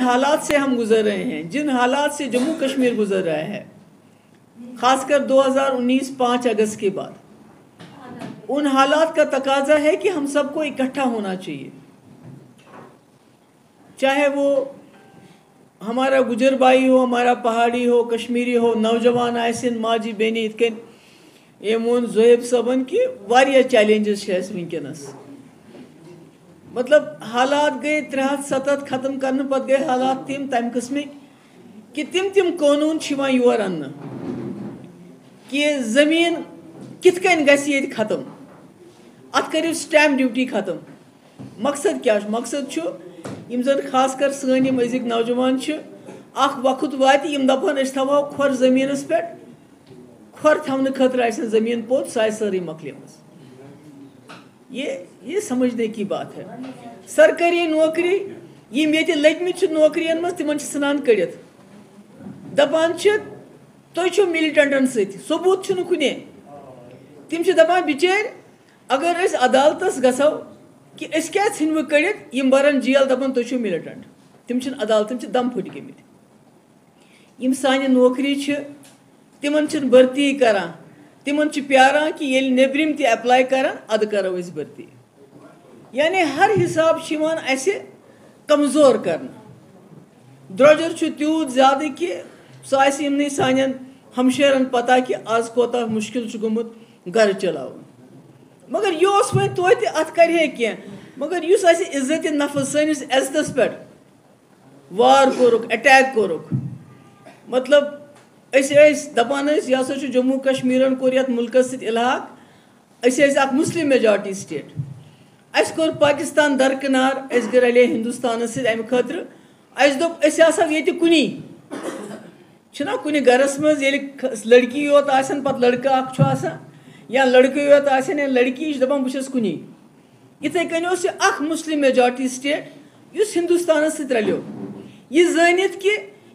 हालात से हम गुजर रहे हैं, जिन हालात से जम्मू कश्मीर गुजर रहा है, खासकर 2019 5 अगस्त के बाद, उन हालात का तकाजा है कि हम सबको इकट्ठा होना चाहिए। चाहे वो हमारा गुजर भाई हो, हमारा पहाड़ी हो, कश्मीरी हो, नौजवान आयसिन माजी बेनी इतकन एमोन जोहेब सबन की वारिया चैलेंजेस है वनकस। मतलब हालात गए 307 खत्म करने पत गए हालात तम किस्म कि तिम कानून योर अन्न कि जमीन कित कन गि खत्म, अत करियो स्टैम्प ड्यूटी खत्म। मकसद क्या? मकसद यम जन खासकर सन अजिक नौजवान वक्त वात यम दपान थवो खोर जमीनस पे, खोर थवन खतर जमीन पोत सह सारी मकलिमस। ये समझने की बात है। सरकारी नौकरी यम ये लगित नौकरियन मज तिमन सनान कड़ित दपान तुम मिलिटेंटन सबूत कुने। तिम दपान बिचार अगर अस अदालतस गसो कि अस क्या इन कड़ित यम बरन जेल दपान तुम मिलिटेंट। तिम अदालतन दम फुट गमित। यम सान नौकरी तिमन भर्ती करान, तिमन प्यारान कि ये नेबरिम ते अप्लाई करान अद करो अस भर्ती। यानी हर हिसाब कमजोर करना। द्रोजर त्यूत ज्यादा कि सह यमन सान हमशेरन पता कि आज कोता मुश्किल गुमुत घर चलावन। मगर यह वो तो अत करे कह, मगर इज्जत नफ्स सनिस इज्जतस पे वार कोरुक, अटैक कोरुक। मतलब दपान यह हसा जम्मू कश्मीर कोर ये मुल्कस इलाक मुस्लिम मेजॉरिटी स्टेट। अस कोर पाकिस्तान दरकिनार, अस रले हिंदुस्तान अमे खतर दोप ये कुनी कुन घरस मज लड़की योत आसन पत लड़का आसान, या लड़के योत आसन या लड़की दपान बहुत कुनी। इथे कन मुस्लिम मेजॉरिटी स्टेट इस हिंदुस्तान रलो यह जानित कि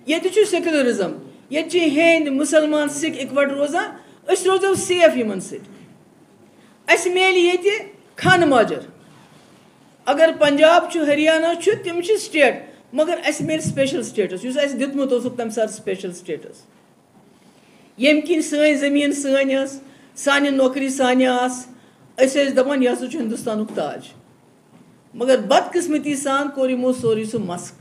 ये सेक्युलरिज्म, ये हिंद मुसलमान सिख इकवट रोजान, अस रोजो सेफ यमन सस मेल ये खान माजर। अगर पंजाब हरियाणा तिम स्टेट, मगर अस मेल स्पेशल स्टेटस इस दितमुत तम सात स्पेशल स्टेटस। यम किन सन जमीन सान नौकरी सान दपान यह हिंदुस्तान ताज, मगर बदकिस्मती सान कोर यमो सोरी सह मस्क।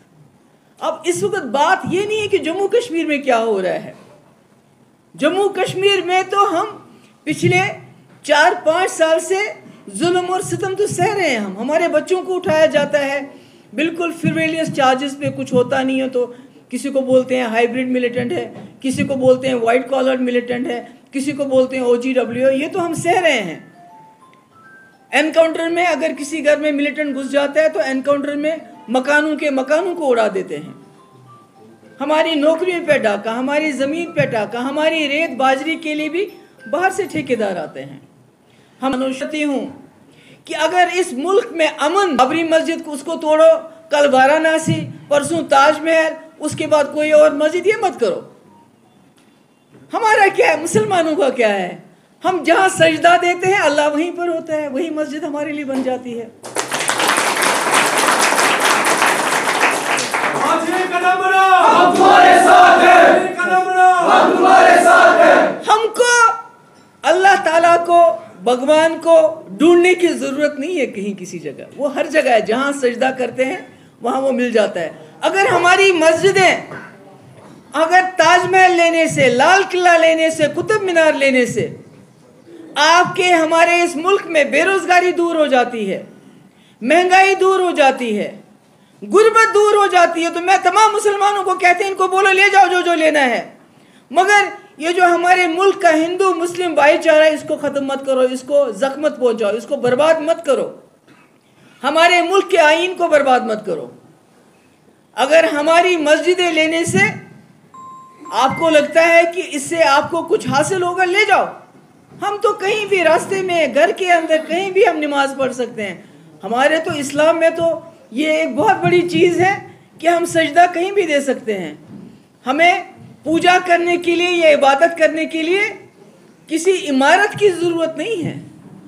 अब इस वक्त बात ये नहीं है कि जम्मू कश्मीर में क्या हो रहा है। जम्मू कश्मीर में तो हम पिछले 4-5 साल से जुल्म और सितम तो सह रहे हैं। हमारे बच्चों को उठाया जाता है बिल्कुल फ्रिवलियस चार्जेस पे, कुछ होता नहीं है तो किसी को बोलते हैं हाइब्रिड मिलिटेंट है, किसी को बोलते हैं वाइट कॉलर मिलिटेंट है, किसी को बोलते हैं OGW। ये तो हम सह रहे हैं। एनकाउंटर में अगर किसी घर में मिलिटेंट घुस जाता है तो एनकाउंटर में मकानों को उड़ा देते हैं। हमारी नौकरियों पे डाका, हमारी जमीन पे डाका, हमारी रेत बाजरी के लिए भी बाहर से ठेकेदार आते हैं। हम अनुशती हूँ कि अगर इस मुल्क में अमन, बाबरी मस्जिद को उसको तोड़ो, कल वाराणसी, परसों ताजमहल, उसके बाद कोई और मस्जिद, ये मत करो। हमारा क्या है, मुसलमानों का क्या है? हम जहाँ सजदा देते हैं अल्लाह वहीं पर होता है, वही मस्जिद हमारे लिए बन जाती है। हम तुम्हारे साथ हैं, हम तुम्हारे साथ हैं। हमको अल्लाह ताला को, भगवान को ढूंढने की जरूरत नहीं है कहीं किसी जगह, वो हर जगह है। जहां सजदा करते हैं वहां वो मिल जाता है। अगर हमारी मस्जिदें, अगर ताजमहल लेने से, लाल किला लेने से, कुतुब मीनार लेने से आपके हमारे इस मुल्क में बेरोजगारी दूर हो जाती है, महंगाई दूर हो जाती है, गुर्बत दूर हो जाती है, तो मैं तमाम मुसलमानों को कहते हैं इनको बोलो ले जाओ जो जो लेना है। मगर ये जो हमारे मुल्क का हिंदू मुस्लिम भाईचारा, इसको खत्म मत करो, इसको जख्म मत पहुंचाओ, इसको बर्बाद मत करो, हमारे मुल्क के आईन को बर्बाद मत करो। अगर हमारी मस्जिदें लेने से आपको लगता है कि इससे आपको कुछ हासिल होगा, ले जाओ। हम तो कहीं भी रास्ते में, घर के अंदर, कहीं भी हम नमाज पढ़ सकते हैं। हमारे तो इस्लाम में तो ये एक बहुत बड़ी चीज़ है कि हम सजदा कहीं भी दे सकते हैं। हमें पूजा करने के लिए या इबादत करने के लिए किसी इमारत की ज़रूरत नहीं है,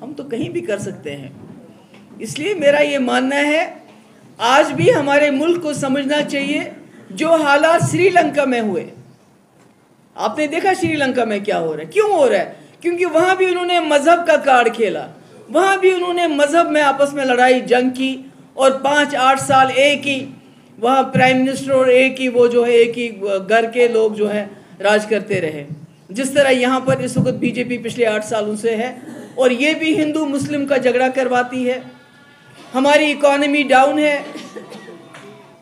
हम तो कहीं भी कर सकते हैं। इसलिए मेरा ये मानना है आज भी हमारे मुल्क को समझना चाहिए जो हालात श्रीलंका में हुए, आपने देखा श्रीलंका में क्या हो रहा है, क्यों हो रहा है? क्योंकि वहां भी उन्होंने मजहब का कार्ड खेला, वहां भी उन्होंने मजहब में आपस में लड़ाई जंग की, और 5-8 साल एक ही वहां प्राइम मिनिस्टर और एक ही वो जो है एक ही घर के लोग जो है राज करते रहे। जिस तरह यहाँ पर इस वक्त बीजेपी पिछले 8 सालों से है, और ये भी हिंदू मुस्लिम का झगड़ा करवाती है। हमारी इकोनॉमी डाउन है।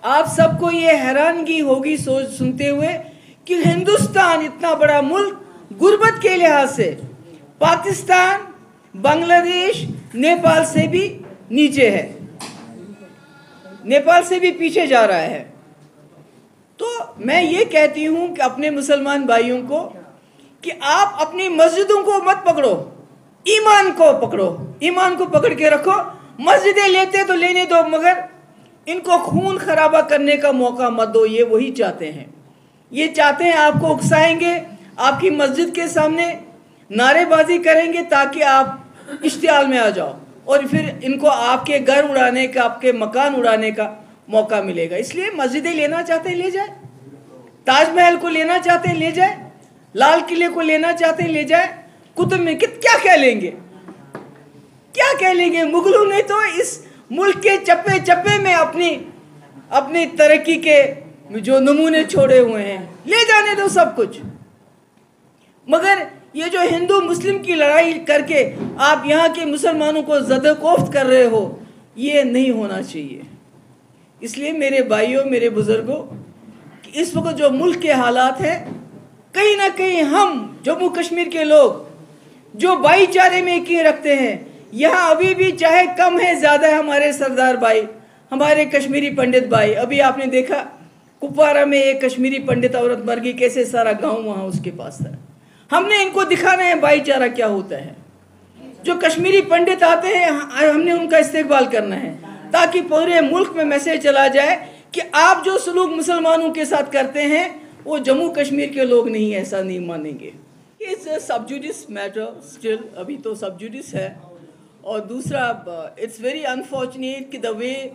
आप सबको ये हैरानगी होगी सोच सुनते हुए कि हिंदुस्तान इतना बड़ा मुल्क गुर्बत के लिहाज से पाकिस्तान, बांग्लादेश, नेपाल से भी नीचे है, नेपाल से भी पीछे जा रहा है। तो मैं ये कहती हूं कि अपने मुसलमान भाइयों को कि आप अपनी मस्जिदों को मत पकड़ो, ईमान को पकड़ो, ईमान को पकड़ के रखो। मस्जिदें लेते तो लेने दो, मगर इनको खून खराबा करने का मौका मत दो। ये वही चाहते हैं, ये चाहते हैं आपको उकसाएंगे, आपकी मस्जिद के सामने नारेबाजी करेंगे ताकि आप इश्तियाल में आ जाओ, और फिर इनको आपके घर उड़ाने का, आपके मकान उड़ाने का मौका मिलेगा। इसलिए मस्जिदें लेना चाहते हैं ले जाए, ताजमहल को लेना चाहते हैं ले जाए, लाल किले को लेना चाहते हैं ले जाए, कुतुब में क्या कह लेंगे, क्या कह लेंगे? मुगलों ने तो इस मुल्क के चप्पे चप्पे में अपनी तरक्की के जो नमूने छोड़े हुए हैं, ले जाने दो सब कुछ। मगर ये जो हिंदू मुस्लिम की लड़ाई करके आप यहाँ के मुसलमानों को ज़द-ओ-कोफ्त कर रहे हो, ये नहीं होना चाहिए। इसलिए मेरे भाइयों, मेरे बुजुर्गों, इस वक्त जो मुल्क के हालात हैं, कहीं ना कहीं हम जम्मू कश्मीर के लोग जो भाईचारे में यकीन रखते हैं, यहाँ अभी भी चाहे कम है ज़्यादा है हमारे सरदार भाई, हमारे कश्मीरी पंडित भाई। अभी आपने देखा कुपवारा में एक कश्मीरी पंडित औरत मर गई, कैसे सारा गांव वहाँ उसके पास था। हमने इनको दिखाना है भाईचारा क्या होता है। जो कश्मीरी पंडित आते हैं हमने उनका इस्तेकबाल करना है, ताकि पूरे मुल्क में मैसेज चला जाए कि आप जो सलूक मुसलमानों के साथ करते हैं वो जम्मू कश्मीर के लोग नहीं, ऐसा नहीं मानेंगे। It's a sub judice matter still, अभी तो सबजुडिस है। और दूसरा, इट्स वेरी अनफॉर्चुनेट कि the way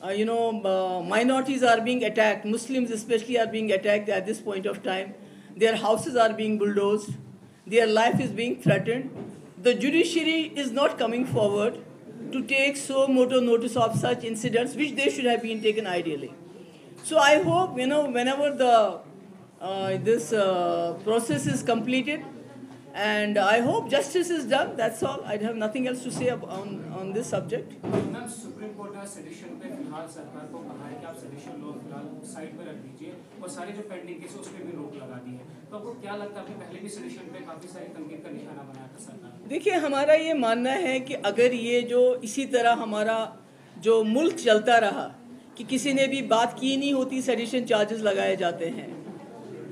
minorities are being attacked, Muslims especially are being attacked at this point of time. Their houses are being bulldozed, their life is being threatened. The judiciary is not coming forward to take so moto notice of such incidents, which they should have been taken ideally. So I hope, whenever this process is completed, and I hope justice is done. That's all. I have nothing else to say on this subject. Ma'am, supreme court ने sedition पे फिलहाल सरकार को कहा है कि आप sedition law फिलहाल साइड पे रख दीजिए, और सारे जो पेंडिंग केस उस पे भी रोक लगा दी है। तो आपको क्या लगता है, आपने पहले भी सेडिशन पे काफी सारी तनकीद का निशाना बनाया था सरकार? देखिए, हमारा ये मानना है कि अगर ये जो इसी तरह हमारा जो मुल्क चलता रहा कि किसी ने भी बात की नहीं होती, सेडिशन चार्जेस लगाए जाते हैं।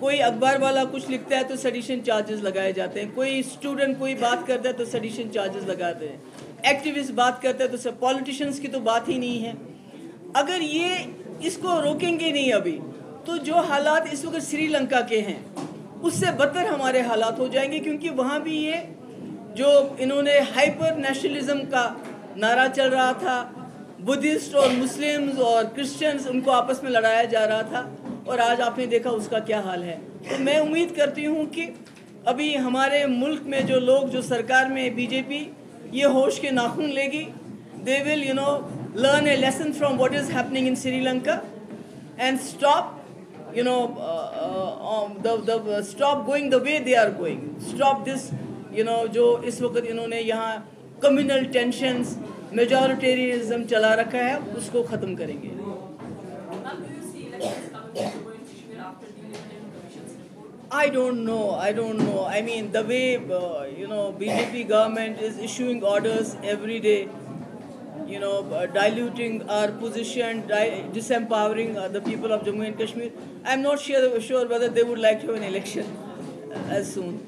कोई अखबार वाला कुछ लिखता है तो सेडिशन चार्जेस लगाए जाते हैं, कोई स्टूडेंट कोई बात करता है तो सेडिशन चार्जेस लगाते हैं, एक्टिविस्ट बात करता है तो सब, पॉलिटिशियंस की तो बात ही नहीं है। अगर ये इसको रोकेंगे नहीं अभी, तो जो हालात इस वक्त श्रीलंका के हैं उससे बदतर हमारे हालात हो जाएंगे। क्योंकि वहाँ भी ये जो इन्होंने हाइपर नेशनलिज्म का नारा चल रहा था, बुद्धिस्ट और मुस्लिम्स और क्रिश्चियंस उनको आपस में लड़ाया जा रहा था, और आज आपने देखा उसका क्या हाल है। तो मैं उम्मीद करती हूँ कि अभी हमारे मुल्क में जो लोग, जो सरकार में बीजेपी, ये होश के नाखून लेगी। They will learn a lesson from what is happening in Sri Lanka and stop stop going the way they are going, stop this जो इस वक्त इन्होंने यहाँ कम्युनल टेंशंस, मेजॉरिटेरियनिज्म चला रखा है, उसको ख़त्म करेंगे। I don't know. I mean, the way, BJP government is issuing orders every day, diluting our position, disempowering the people of Jammu and Kashmir. I'm not sure whether they would like to have an election as soon.